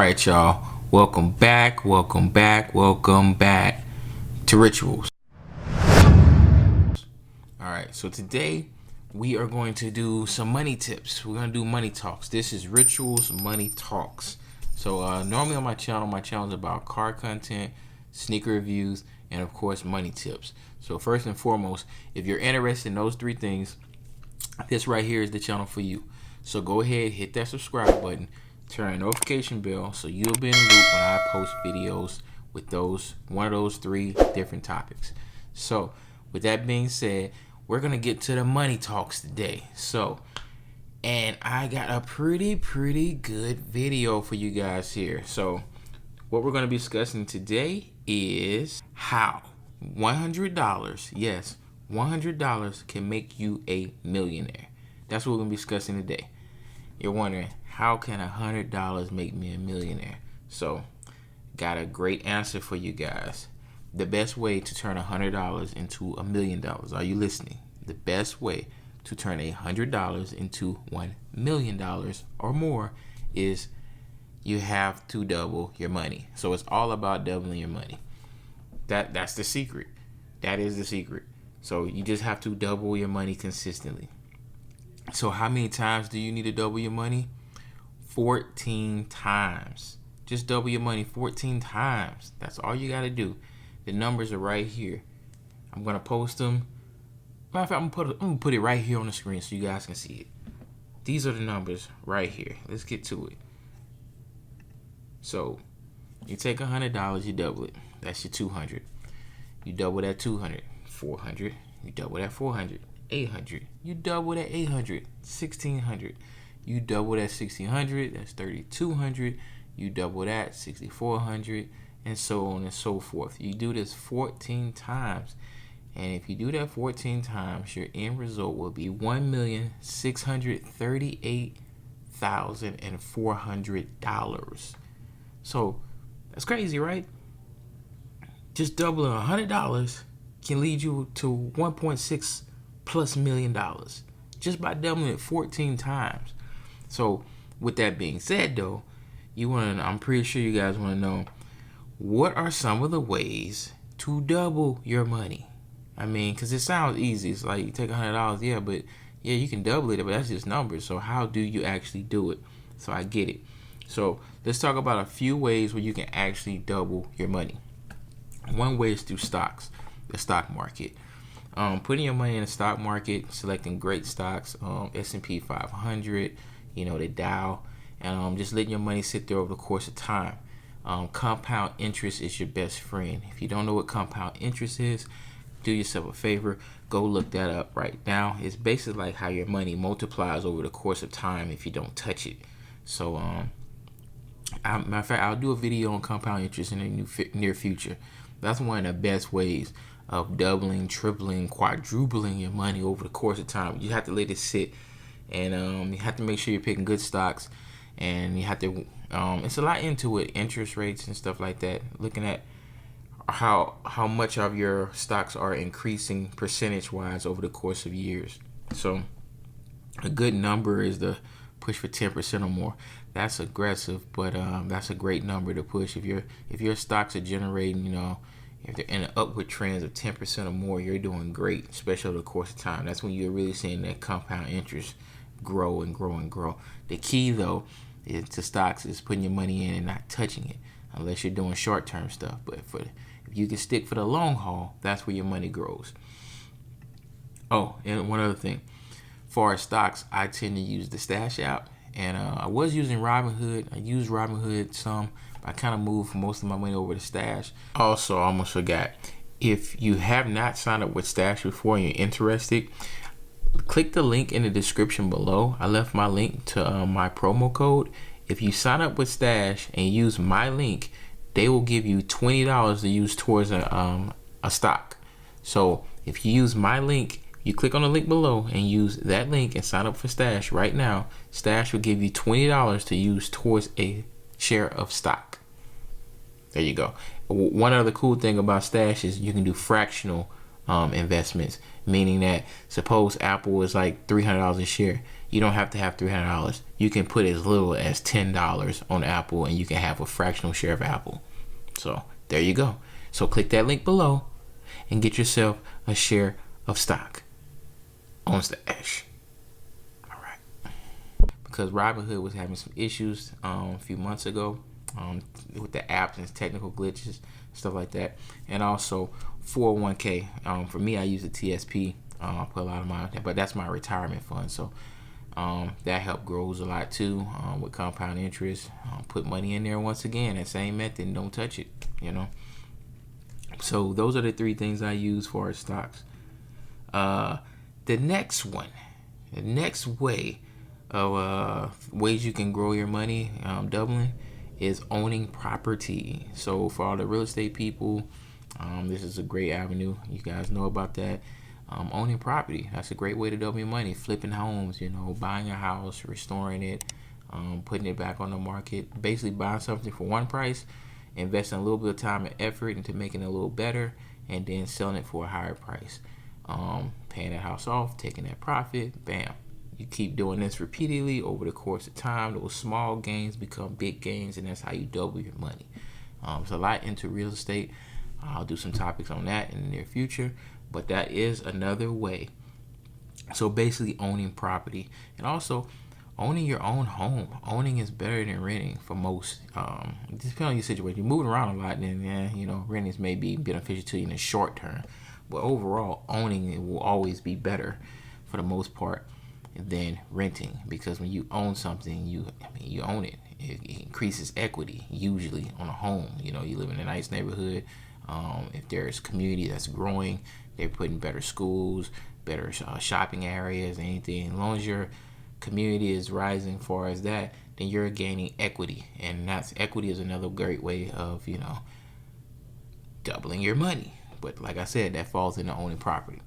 right, y'all. Welcome back to Rituals. Alright, so today we are going to do some money tips. We're going to do money talks. This is Rituals Money Talks. So normally on my channel is about car content, sneaker reviews, and of course money tips. So first and foremost, if you're interested in those three things, this right here is the channel for you. So go ahead, hit that subscribe button, turn the notification bell so you'll be in the loop when I post videos with one of those three different topics. So with that being said, we're gonna get to the money talks today. And I got a pretty good video for you guys here. So what we're gonna be discussing today is how $100, yes, $100 can make you a millionaire. That's what we're gonna be discussing today. You're wondering, how can $100 make me a millionaire? So got a great answer for you guys. The best way to turn $100 into $1 million. Are you listening? The best way to turn $100 into $1 million or more is you have to double your money. So it's all about doubling your money. That's the secret. That is the secret. So you just have to double your money consistently. So how many times do you need to double your money? 14 times. Just double your money 14 times. That's all you got to do. The numbers are right here. I'm going to post them. Matter of fact, I'm going to put it right here on the screen so you guys can see it. These are the numbers right here. Let's get to it. So you take $100, you double it. That's your 200. You double that 200, 400. You double that 400, 800. You double that 800, 1600. You double that 1600, that's 3200. You double that 6400, and so on and so forth. You do this 14 times. And if you do that 14 times, your end result will be $1,638,400. So that's crazy, right? Just doubling $100 can lead you to $1.6+ million just by doubling it 14 times. So with that being said, though, I'm pretty sure you guys want to know, what are some of the ways to double your money? I mean, because it sounds easy. It's like you take $100, yeah, but yeah, you can double it, but that's just numbers. So how do you actually do it? So I get it. So let's talk about a few ways where you can actually double your money. One way is through stocks, the stock market. Putting your money in the stock market, selecting great stocks, S&P 500, the Dow, and just letting your money sit there over the course of time. Compound interest is your best friend. If you don't know what compound interest is, do yourself a favor, go look that up right now. It's basically like how your money multiplies over the course of time if you don't touch it. So matter of fact, I'll do a video on compound interest in the near future. That's one of the best ways of doubling, tripling, quadrupling your money over the course of time. You have to let it sit, and you have to make sure you're picking good stocks, and you have to it's a lot into it, interest rates and stuff like that, looking at how much of your stocks are increasing percentage wise over the course of years. So a good number is the push for 10% or more. That's aggressive, but that's a great number to push. If your stocks are generating, if they're in an upward trends of 10% or more, you're doing great, especially over the course of time. That's when you're really seeing that compound interest grow and grow and grow. The key, though, to stocks is putting your money in and not touching it, unless you're doing short-term stuff. But if you can stick for the long haul, that's where your money grows. Oh, and one other thing. For stocks, I tend to use the Stash app. And I was using Robinhood. I used Robinhood some. But I kind of moved most of my money over to Stash. Also, I almost forgot. If you have not signed up with Stash before and you're interested, click the link in the description below. I left my link to my promo code. If you sign up with Stash and use my link, they will give you $20 to use towards a stock. So if you use my link, you click on the link below and use that link and sign up for Stash right now. Stash will give you $20 to use towards a share of stock. There you go. One other cool thing about Stash is you can do fractional investments, meaning that suppose Apple is like $300 a share. You don't have to have $300. You can put as little as $10 on Apple, and you can have a fractional share of Apple. So there you go. So click that link below and get yourself a share of stock on Stash. All right. Because Robinhood was having some issues a few months ago with the apps and technical glitches, stuff like that. And also 401k. For me, I use the TSP. I put a lot of mine, but that's my retirement fund. So that help grows a lot too with compound interest. Put money in there once again. That same method. Don't touch it. So those are the three things I use for our stocks. The next way of ways you can grow your money, doubling, is owning property. So for all the real estate people, this is a great avenue. You guys know about that. Owning property, that's a great way to double your money. Flipping homes, buying a house, restoring it, putting it back on the market. Basically buying something for one price, investing a little bit of time and effort into making it a little better, and then selling it for a higher price. Paying that house off, taking that profit, bam. You keep doing this repeatedly over the course of time. Those small gains become big gains, and that's how you double your money. There's a lot into real estate. I'll do some topics on that in the near future, but that is another way. So basically owning property, and also owning your own home. Owning is better than renting for most. Depending on your situation. You're moving around a lot, then renting may be beneficial to you in the short term. But overall, owning it will always be better for the most part than renting, because when you own something, you own it. It increases equity usually on a home. You live in a nice neighborhood. If there's community that's growing, they're putting better schools, better shopping areas, anything. As long as your community is rising far as that, then you're gaining equity, and equity is another great way of doubling your money. But like I said, that falls into owning property.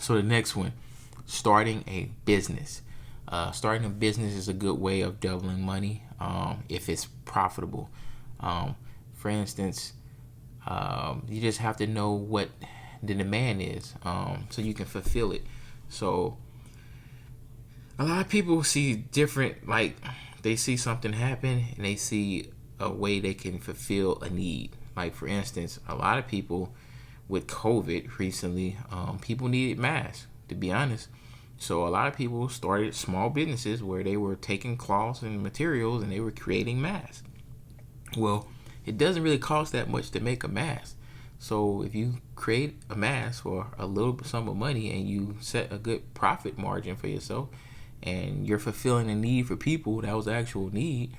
So the next one, starting a business. Starting a business is a good way of doubling money if it's profitable. For instance, you just have to know what the demand is so you can fulfill it. So a lot of people see different, like they see something happen and they see a way they can fulfill a need. Like for instance, a lot of people with COVID recently, people needed masks, to be honest. So a lot of people started small businesses where they were taking cloths and materials and they were creating masks. Well, it doesn't really cost that much to make a mask. So if you create a mask for a little sum of money and you set a good profit margin for yourself and you're fulfilling a need for people, that was the actual need,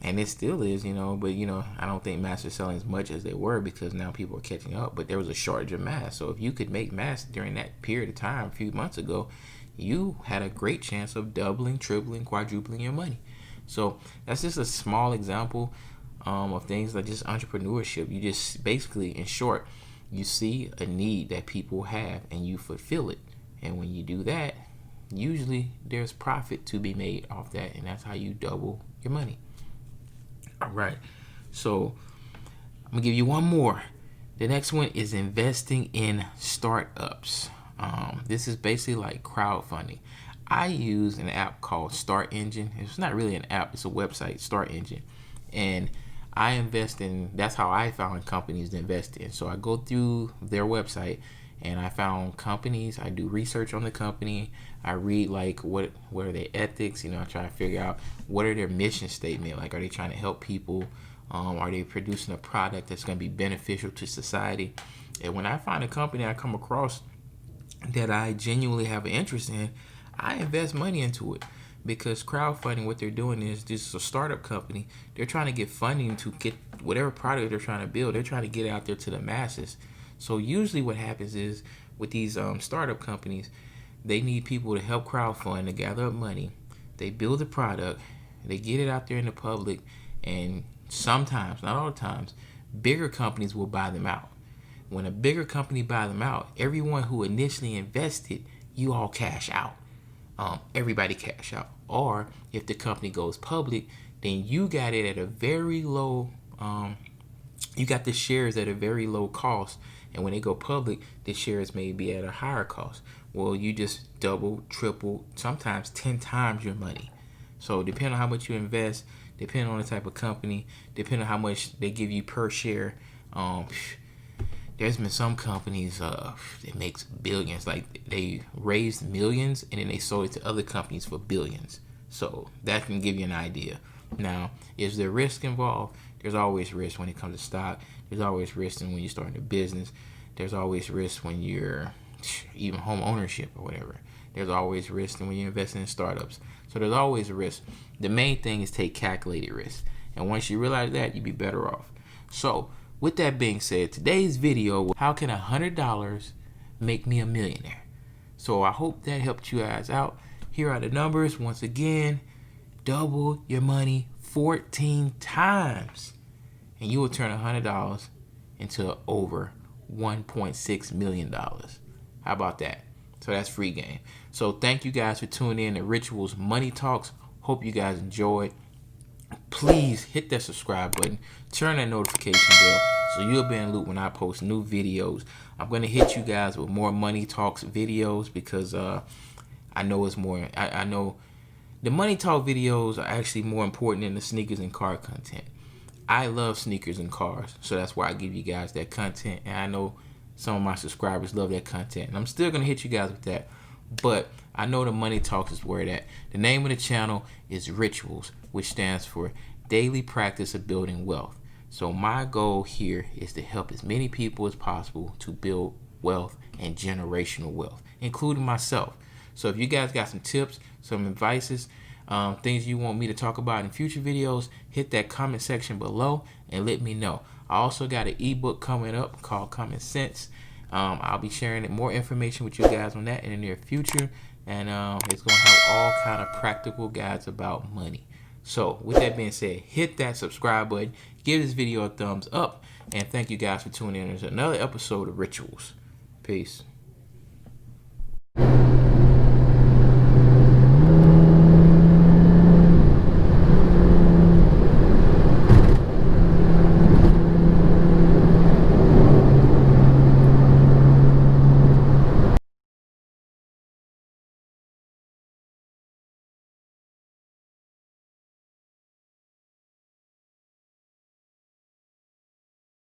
and it still is, but I don't think masks are selling as much as they were because now people are catching up, but there was a shortage of masks. So if you could make masks during that period of time a few months ago, you had a great chance of doubling, tripling, quadrupling your money. So that's just a small example of things like just entrepreneurship. You just basically, in short, you see a need that people have and you fulfill it. And when you do that, usually there's profit to be made off that, and that's how you double your money. All right, so I'm gonna give you one more. The next one is investing in startups. This is basically like crowdfunding. I use an app called Start Engine. It's not really an app, it's a website, Start Engine. And I invest in, that's how I found companies to invest in. So I go through their website and I found companies. I do research on the company. I read like what are their ethics. I try to figure out what are their mission statement. Like, are they trying to help people? Are they producing a product that's going to be beneficial to society? And when I find a company I come across that I genuinely have an interest in, I invest money into it. Because crowdfunding, what they're doing is, this is a startup company. They're trying to get funding to get whatever product they're trying to build. They're trying to get it out there to the masses. So usually what happens is with these startup companies, they need people to help crowdfund, to gather up money. They build a product, they get it out there in the public, and sometimes, not all the times, bigger companies will buy them out. When a bigger company buy them out, everyone who initially invested, you all cash out. Everybody cash out. Or if the company goes public, then you got it at a very low you got the shares at a very low cost, and when they go public, the shares may be at a higher cost. Well, you just double, triple, sometimes 10 times your money. So depending on how much you invest, depending on the type of company, depending on how much they give you per share, there's been some companies that makes billions. Like they raised millions and then they sold it to other companies for billions. So that can give you an idea. Now, is there risk involved? There's always risk when it comes to stock. There's always risk when you're starting a business. There's always risk when you're even home ownership or whatever. There's always risk when you're investing in startups. So there's always a risk. The main thing is take calculated risk. And once you realize that, you'll be better off. So with that being said, today's video, how can $100 make me a millionaire? So I hope that helped you guys out. Here are the numbers. Once again, double your money 14 times and you will turn $100 into over $1.6 million. How about that? So that's free game. So thank you guys for tuning in to Rituals Money Talks. Hope you guys enjoyed. Please hit that subscribe button, turn that notification bell so you'll be in the loop when I post new videos. I'm going to hit you guys with more Money Talks videos because I know it's more. I know the Money Talk videos are actually more important than the sneakers and car content. I love sneakers and cars, so that's why I give you guys that content. And I know some of my subscribers love that content. And I'm still going to hit you guys with that. But I know the Money Talks is where that. The name of the channel is Rituals, which stands for Daily Practice of Building Wealth. So my goal here is to help as many people as possible to build wealth and generational wealth, including myself. So if you guys got some tips, some advices, things you want me to talk about in future videos, hit that comment section below and let me know. I also got an ebook coming up called Common Sense. I'll be sharing more information with you guys on that in the near future, and it's going to have all kind of practical guides about money. So with that being said, hit that subscribe button, give this video a thumbs up, and thank you guys for tuning in. There's another episode of Rituals. Peace.